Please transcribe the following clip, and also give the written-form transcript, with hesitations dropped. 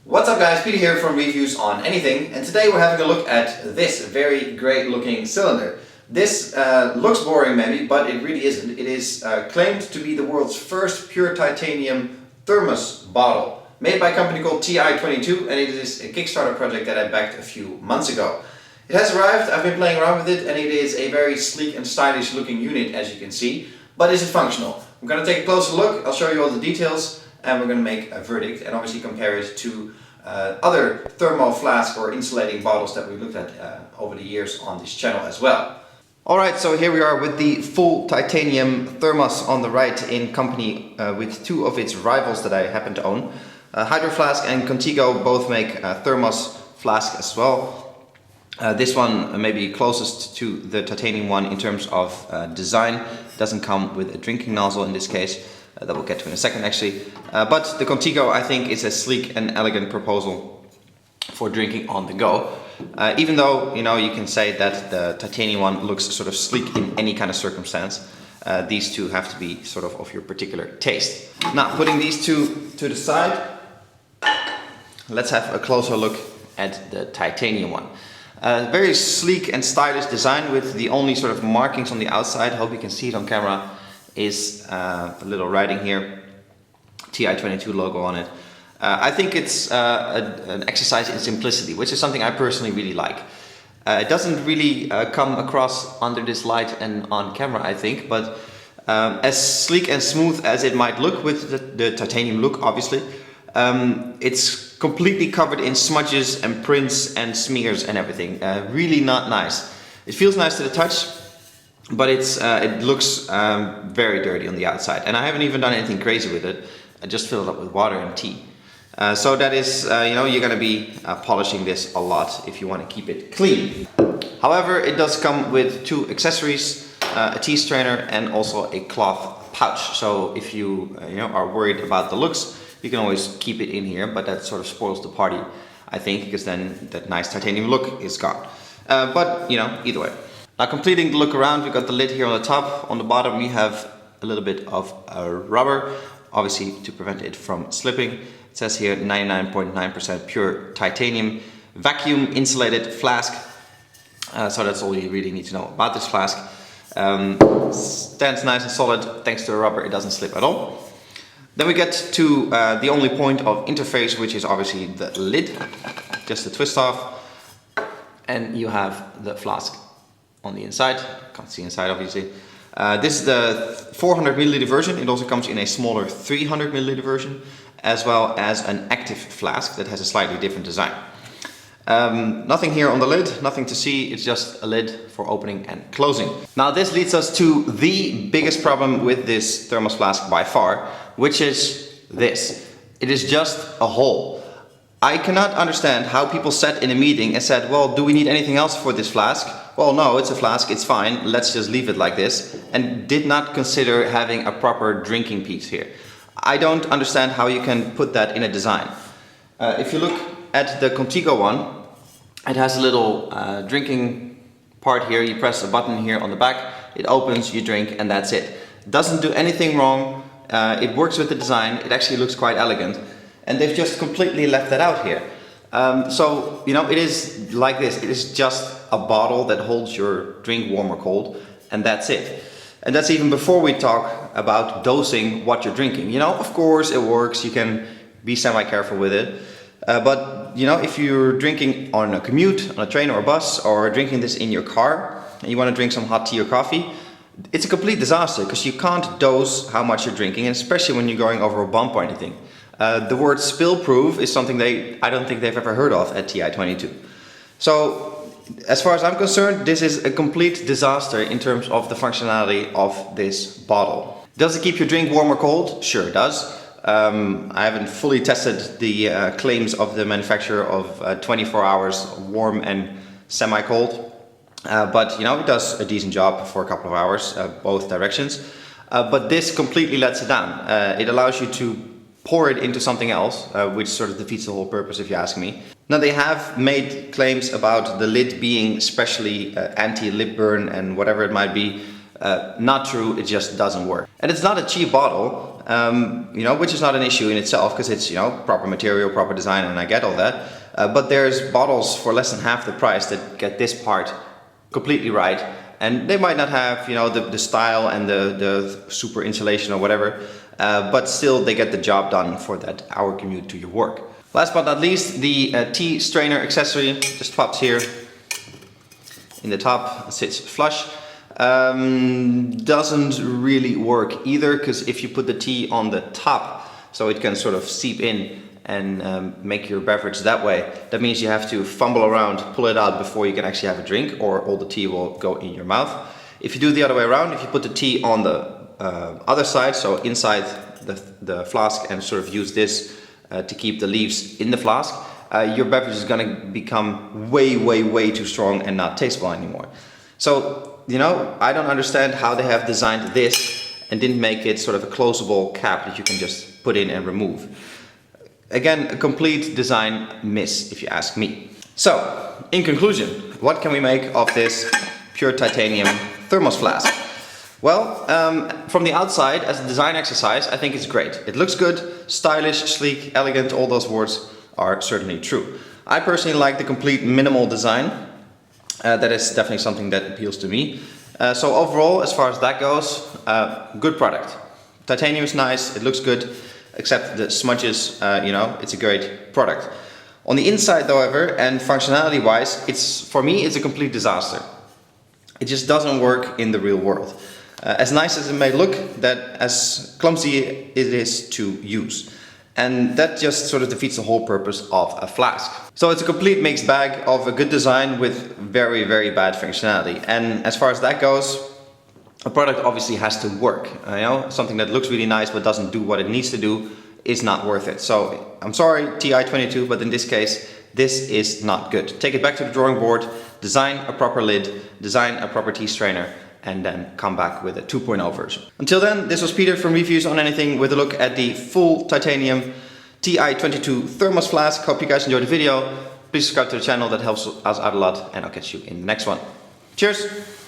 What's up guys, Peter here from Reviews on Anything, and today we're having a look at this very great looking cylinder. This looks boring maybe, but it really isn't. It is claimed to be the world's first pure titanium thermos bottle, made by a company called Ti22, and it is a Kickstarter project that I backed a few months ago. It has arrived, I've been playing around with it, and it is a very sleek and stylish looking unit, as you can see. But is it functional? I'm going to take a closer look, I'll show you all the details, and we're going to make a verdict and obviously compare it to other thermo flask or insulating bottles that we looked at over the years on this channel as well. Alright, so here we are with the full titanium thermos on the right in company with two of its rivals that I happen to own. Hydro Flask and Contigo both make thermos flask as well. This one may be closest to the titanium one in terms of design. It doesn't come with a drinking nozzle in this case, that we'll get to in a second actually. But the Contigo I think is a sleek and elegant proposal for drinking on the go. Even though you can say that the titanium one looks sort of sleek in any kind of circumstance, these two have to be sort of your particular taste. Now putting these two to the side, let's have a closer look at the titanium one. Very sleek and stylish design with the only sort of markings on the outside, hope you can see it on camera, is a little writing here, Ti22 logo on it. I think it's an exercise in simplicity, which is something I personally really like. It doesn't really come across under this light and on camera I think, but as sleek and smooth as it might look with the titanium look obviously, it's completely covered in smudges and prints and smears and everything. Really not nice. It feels nice to the touch, but it looks very dirty on the outside. And I haven't even done anything crazy with it. I just filled it up with water and tea. So that is, you're going to be polishing this a lot if you want to keep it clean. However, it does come with two accessories, a tea strainer and also a cloth pouch. So if you are worried about the looks, you can always keep it in here, but that sort of spoils the party, I think, because then that nice titanium look is gone. But, either way. Now completing the look around, we've got the lid here on the top. On the bottom we have a little bit of rubber, obviously to prevent it from slipping. It says here 99.9% pure titanium, vacuum insulated flask. So that's all you really need to know about this flask. Stands nice and solid, thanks to the rubber it doesn't slip at all. Then we get to the only point of interface, which is obviously the lid, just a twist off, and you have the flask on the inside. Can't see inside obviously. This is the 400 milliliter version. It also comes in a smaller 300 milliliter version, as well as an active flask that has a slightly different design. Nothing here on the lid, nothing to see, it's just a lid for opening and closing. Now this leads us to the biggest problem with this thermos flask by far, which is this. It is just a hole. I cannot understand how people sat in a meeting and said, well, do we need anything else for this flask? Well, no, it's a flask, it's fine, let's just leave it like this, and did not consider having a proper drinking piece here. I don't understand how you can put that in a design. If you look at the Contigo one, it has a little drinking part here. You press a button here on the back, it opens, you drink, and that's it. Doesn't do anything wrong, it works with the design, it actually looks quite elegant, and they've just completely left that out here. So, it is like this, it is just a bottle that holds your drink warm or cold, and that's it. And that's even before we talk about dosing what you're drinking. Of course it works, you can be semi-careful with it. But if you're drinking on a commute, on a train or a bus, or drinking this in your car, and you want to drink some hot tea or coffee, it's a complete disaster because you can't dose how much you're drinking, and especially when you're going over a bump or anything. The word spill-proof is something I don't think they've ever heard of at Ti22. So, as far as I'm concerned, this is a complete disaster in terms of the functionality of this bottle. Does it keep your drink warm or cold? Sure it does. I haven't fully tested the claims of the manufacturer of 24 hours warm and semi-cold, but it does a decent job for a couple of hours, both directions. But this completely lets it down. It allows you to pour it into something else, which sort of defeats the whole purpose if you ask me. Now they have made claims about the lid being especially anti-lip burn and whatever it might be. Not true, it just doesn't work. And it's not a cheap bottle. you know, which is not an issue in itself because it's, you know, proper material, proper design, and I get all that. But there's bottles for less than half the price that get this part completely right, and they might not have, you know, the style and the super insulation or whatever, but still they get the job done for that hour commute to your work. Last but not least, the tea strainer accessory just pops here in the top, sits flush. Doesn't really work either, because if you put the tea on the top so it can sort of seep in and make your beverage that way, that means you have to fumble around, pull it out before you can actually have a drink, or all the tea will go in your mouth. If you do the other way around, if you put the tea on the other side, so inside the flask, and sort of use this to keep the leaves in the flask, your beverage is going to become way too strong and not tastable anymore. So, you know, I don't understand how they have designed this and didn't make it sort of a closable cap that you can just put in and remove. Again, a complete design miss, if you ask me. So, in conclusion, what can we make of this pure titanium thermos flask? Well, from the outside, as a design exercise, I think it's great. It looks good, stylish, sleek, elegant, all those words are certainly true. I personally like the complete minimal design. That is definitely something that appeals to me. So overall, as far as that goes, good product. Titanium is nice, it looks good, except the smudges, you know, it's a great product. On the inside, however, and functionality wise, for me, it's a complete disaster. It just doesn't work in the real world. As nice as it may look, as clumsy it is to use. And that just sort of defeats the whole purpose of a flask. So it's a complete mixed bag of a good design with very bad functionality. And as far as that goes, a product obviously has to work. You know, something that looks really nice but doesn't do what it needs to do is not worth it. So I'm sorry, Ti22, but in this case, this is not good. Take it back to the drawing board, design a proper lid, design a proper tea strainer, and then come back with a 2.0 version. Until then, this was Peter from Reviews on Anything with a look at the full titanium Ti22 thermos flask. Hope you guys enjoyed the video. Please subscribe to the channel, that helps us out a lot, and I'll catch you in the next one. Cheers!